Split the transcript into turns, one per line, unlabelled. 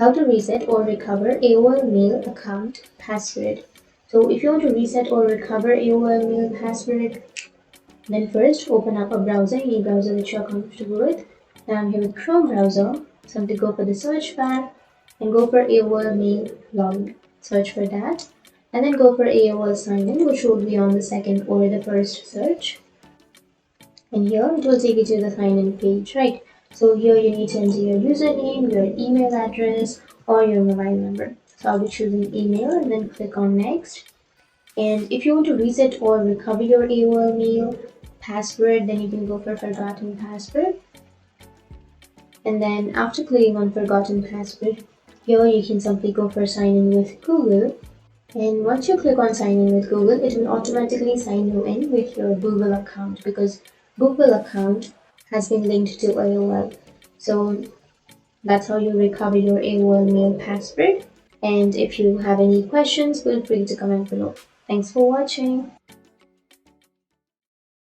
How to reset or recover AOL mail account password. So if you want to reset or recover AOL mail password, then first open up a browser, any browser that you're comfortable with. Now I'm here with Chrome browser. Simply go for the search bar and go for AOL mail login. Search for that and then go for AOL sign in, which will be on the second or the first search. And here it will take you to the sign in page, right? So here you need to enter your username, your email address, or your mobile number. So I'll be choosing email and then click on next. And if you want to reset or recover your AOL mail password, then you can go for forgotten password. And then after clicking on forgotten password, here you can simply go for sign in with Google. And once you click on sign in with Google, it will automatically sign you in with your Google account because Google account has been linked to AOL. So that's how you recover your AOL mail password. And if you have any questions, feel free to comment below. Thanks for watching.